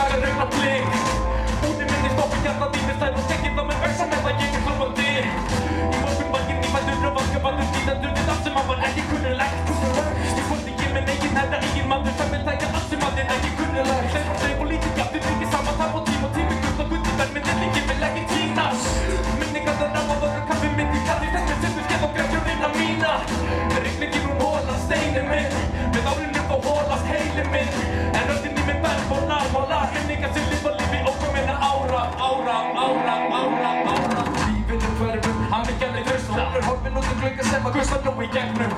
dagar augna blik Úti minni stoppi hjarta þínir stæð og skeggið á mig versa með það ég hljómandi Í morgun var ég nýfættur og vaskabandur nýðendur við allt sem var ekki kunnulegt Ég fóldi ég minn eigin herra eigin maður sem vil tækja allt sem er ekki kunnulegt Þeir politík aftur vikið saman tap og tími gull og gull verð minn ég vil ekki týnast Minningar það ráð og kaffi mitt í kalli þess sem þú skeið og grefjurinn að mína Rigningin holast steinin minn með árinu þá holast heilin minn En röddinn í minn berg og námalar minningar sem lifa lífi ókominna ára Lífinu hverfum, hamingjan er laus Sólur horfinn út glugga sem að gusta nú í gegnum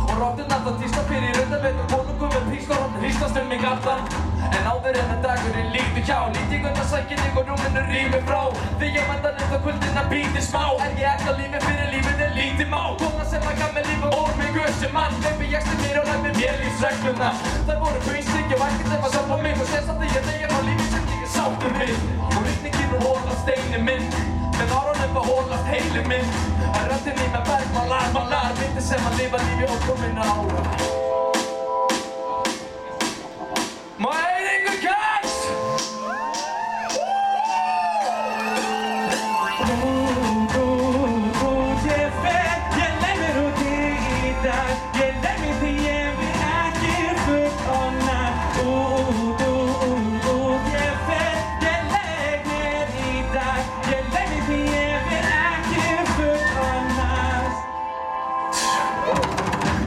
Og róttinn alltaf tísta fyrir undanveitum konungum með pískorhóttin hýstast mig allan En áður en dagurinn líktu hjá Lít ég undan sækinn og rúminu rýmur frá Því ég vandar upp á kvöldin að býti smá Er ég ekki að lífi fyrir lífin er lítið má Kona sem að gaf mig líf og orð mig guðsum mann Leifi ég stið mér og læf mér lífsregluna Þær voru búinnstík og ekkert ef að sápa mig Og sést að því að þegar á lífi sem ég sáttu við Og rigningin holast steinin minn Með árunum holast heilin minn En röddinn í með berg malar Myndi sem að lifa lífi ókominna ára Má einhver kæst? Ég fer, ég leið mér út í dag Ég leið mér því ég vil ekki fullkomna Ég fer, ég leið mér í dag Ég leið mér því ég vil ekki fullkomnast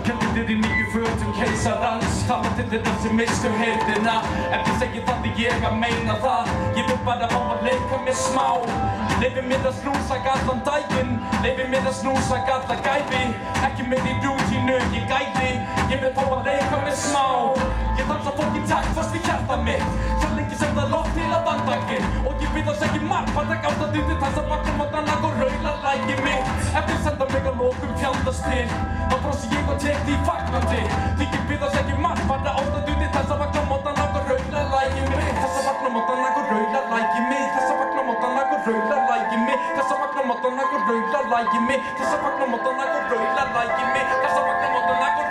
Kjöldi þér í nýju fötum keisarans Tala til þeirra sem mistu heyrðina Ekki segja þannig ég að meina það Ég vil bara fá að leika mér smá Leifi mér að snúsa allan daginn Leifi mér að snúsa alla gæfi Ekki með í rútínu ég gæti Ég vil fá að leika mér smá Ég dansa fólkin takt fast við hjarta mitt Svo lengi sem það loft til að vandakinn Og ég við oss ekki marg Bara gátt að undir þess að vakna mótan og raula lægi mitt Eftir senda mig að lokum fjandast til Þá brosi ég og tek því fagnandi Því ég við oss ekki marg Bara átt að undir þess að vakna mótan og raula lægi mitt Þess að vakna mótan og raula lægi mitt Þess að vakna mótan og raula lægi mitt Þess að vakna mótan og raula lægi mitt Þess að vakna mótan og raula lægi mitt Þess að vakna mótan og